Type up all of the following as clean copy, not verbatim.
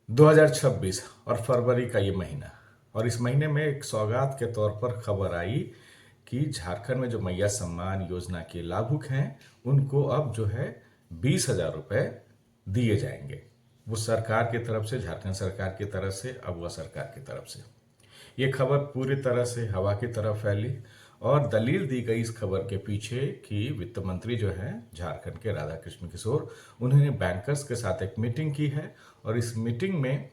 2026 और फरवरी का ये महीना, और इस महीने में एक सौगात के तौर पर खबर आई कि झारखंड में जो मैया सम्मान योजना के लाभुक हैं उनको अब जो है 20,000 रुपये दिए जाएंगे। वो सरकार की तरफ से, झारखंड सरकार की तरफ से, अगवा सरकार की तरफ से। ये खबर पूरी तरह से हवा की तरफ फैली और दलील दी गई इस खबर के पीछे कि वित्त मंत्री जो है झारखंड के राधाकृष्ण किशोर, उन्होंने बैंकर्स के साथ एक मीटिंग की है और इस मीटिंग में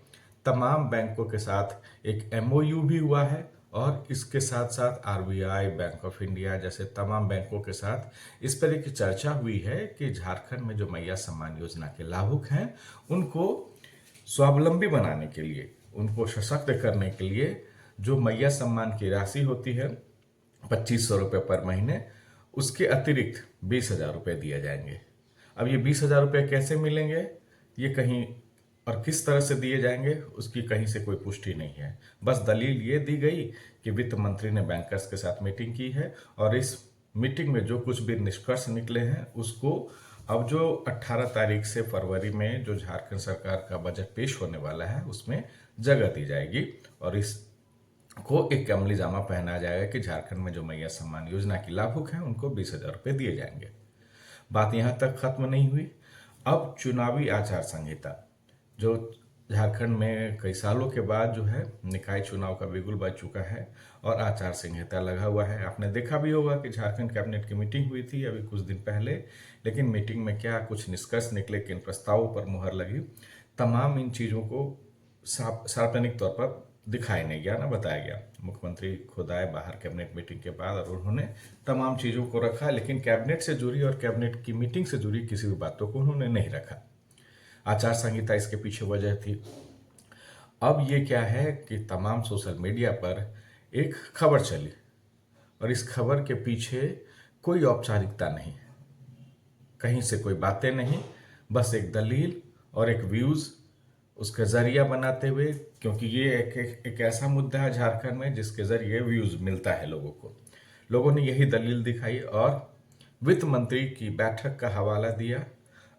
तमाम बैंकों के साथ एक एमओयू भी हुआ है और इसके साथ साथ आरबीआई, बैंक ऑफ इंडिया जैसे तमाम बैंकों के साथ इस पर एक चर्चा हुई है कि झारखंड में जो मैया सम्मान योजना के लाभुक हैं उनको स्वावलंबी बनाने के लिए, उनको सशक्त करने के लिए जो मैया सम्मान की राशि होती है 2500 रुपये पर महीने, उसके अतिरिक्त 20,000 रुपये दिए जाएंगे। अब ये 20,000 रुपये कैसे मिलेंगे, ये कहीं और किस तरह से दिए जाएंगे, उसकी कहीं से कोई पुष्टि नहीं है। बस दलील ये दी गई कि वित्त मंत्री ने बैंकर्स के साथ मीटिंग की है और इस मीटिंग में जो कुछ भी निष्कर्ष निकले हैं उसको अब जो 18 तारीख से फरवरी में जो झारखंड सरकार का बजट पेश होने वाला है उसमें जगह दी जाएगी और इस को एक अमली जामा पहनाया जाएगा कि झारखंड में जो मैया सम्मान योजना की लाभुक हैं उनको 20,000 रुपये दिए जाएंगे। बात यहाँ तक खत्म नहीं हुई। अब चुनावी आचार संहिता जो झारखंड में कई सालों के बाद जो है निकाय चुनाव का बिगुल बज चुका है और आचार संहिता लगा हुआ है। आपने देखा भी होगा कि झारखंड कैबिनेट की मीटिंग हुई थी अभी कुछ दिन पहले, लेकिन मीटिंग में क्या कुछ निष्कर्ष निकले, किन प्रस्तावों पर मुहर लगी, तमाम इन चीज़ों को सार्वजनिक तौर पर दिखाया नहीं गया, ना बताया गया। मुख्यमंत्री खुद आए बाहर कैबिनेट मीटिंग के बाद और उन्होंने तमाम चीज़ों को रखा, लेकिन कैबिनेट से जुड़ी और कैबिनेट की मीटिंग से जुड़ी किसी भी बातों को उन्होंने नहीं रखा। आचार संहिता इसके पीछे वजह थी। अब ये क्या है कि तमाम सोशल मीडिया पर एक खबर चली और इस खबर के पीछे कोई औपचारिकता नहीं, कहीं से कोई बातें नहीं, बस एक दलील और एक व्यूज़ उसका जरिया बनाते हुए, क्योंकि ये एक ऐसा मुद्दा है झारखंड में जिसके जरिए व्यूज़ मिलता है लोगों को। लोगों ने यही दलील दिखाई और वित्त मंत्री की बैठक का हवाला दिया।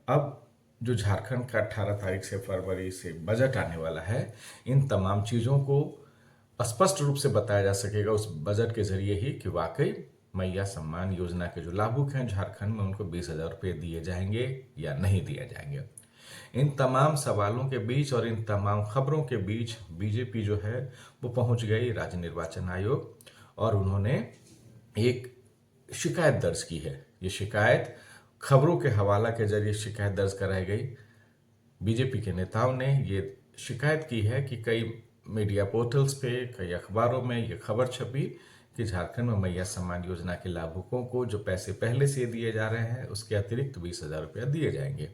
अब जो झारखंड का 18 तारीख से फरवरी से बजट आने वाला है, इन तमाम चीज़ों को स्पष्ट रूप से बताया जा सकेगा उस बजट के जरिए ही कि वाकई मैया सम्मान योजना के जो लाभुक हैं झारखंड में उनको 20,000 रुपये दिए जाएंगे या नहीं दिए जाएंगे। इन तमाम सवालों के बीच और इन तमाम खबरों के बीच बीजेपी जो है वो पहुंच गई राज्य निर्वाचन आयोग और उन्होंने एक शिकायत दर्ज की है। ये शिकायत खबरों के हवाला के जरिए शिकायत दर्ज कराई गई। बीजेपी के नेताओं ने ये शिकायत की है कि कई मीडिया पोर्टल्स पे, कई अखबारों में ये खबर छपी कि झारखंड में मैया सम्मान योजना के लाभुकों को जो पैसे पहले से दिए जा रहे हैं उसके अतिरिक्त 20,000 रुपया दिए जाएंगे।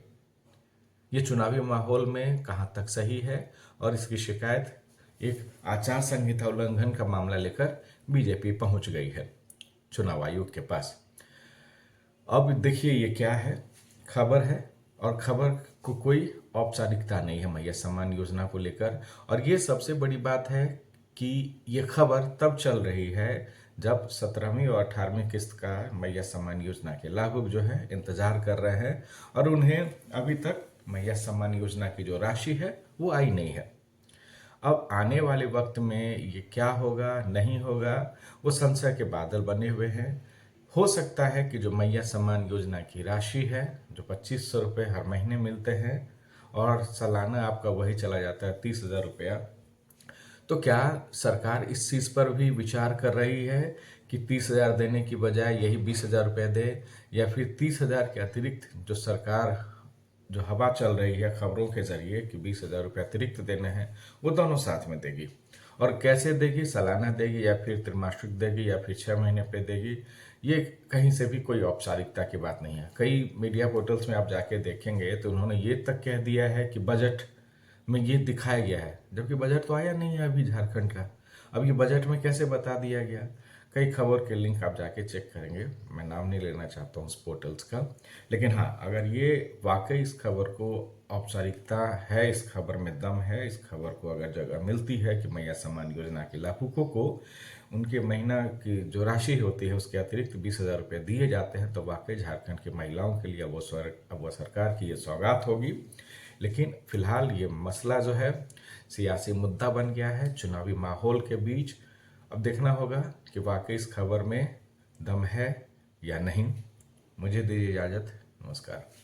ये चुनावी माहौल में कहाँ तक सही है, और इसकी शिकायत एक आचार संहिता उल्लंघन का मामला लेकर बीजेपी पहुंच गई है चुनाव आयोग के पास। अब देखिए ये क्या है, खबर है और खबर को कोई औपचारिकता नहीं है मैया सम्मान योजना को लेकर। और ये सबसे बड़ी बात है कि ये खबर तब चल रही है जब 17वीं और 18वीं किस्त का मैया सम्मान योजना के लाभुक जो है इंतजार कर रहे हैं और उन्हें अभी तक मैया सम्मान योजना की जो राशि है वो आई नहीं है। अब आने वाले वक्त में ये क्या होगा नहीं होगा, वो संशय के बादल बने हुए हैं। हो सकता है कि जो मैया सम्मान योजना की राशि है, जो 2500 रुपये हर महीने मिलते हैं और सालाना आपका वही चला जाता है 30,000 रुपया, तो क्या सरकार इस चीज़ पर भी विचार कर रही है कि 30,000 देने की बजाय यही 20,000 रुपये दे, या फिर 30,000 के अतिरिक्त जो सरकार जो हवा चल रही है खबरों के जरिए कि 20,000 रुपये अतिरिक्त देने हैं, वो दोनों साथ में देगी। और कैसे देगी, सालाना देगी या फिर त्रिमासिक देगी या फिर 6 महीने पे देगी, ये कहीं से भी कोई औपचारिकता की बात नहीं है। कई मीडिया पोर्टल्स में आप जाके देखेंगे तो उन्होंने ये तक कह दिया है कि बजट में ये दिखाया गया है, जबकि बजट तो आया नहीं है अभी झारखंड का। अब ये बजट में कैसे बता दिया गया। कई खबर के लिंक आप जाके चेक करेंगे, मैं नाम नहीं लेना चाहता हूँ उस पोर्टल्स का, लेकिन हाँ, अगर ये वाकई इस खबर को औपचारिकता है, इस खबर में दम है, इस खबर को अगर जगह मिलती है कि मैया सम्मान योजना के लाभुकों को उनके महीना की जो राशि होती है उसके अतिरिक्त 20,000 रुपये दिए जाते हैं, तो वाकई झारखंड की महिलाओं के लिए अब वो सरकार की ये सौगात होगी। लेकिन फिलहाल ये मसला जो है सियासी मुद्दा बन गया है चुनावी माहौल के बीच। अब देखना होगा कि वाकई इस खबर में दम है या नहीं। मुझे दीजिए इजाज़त। नमस्कार।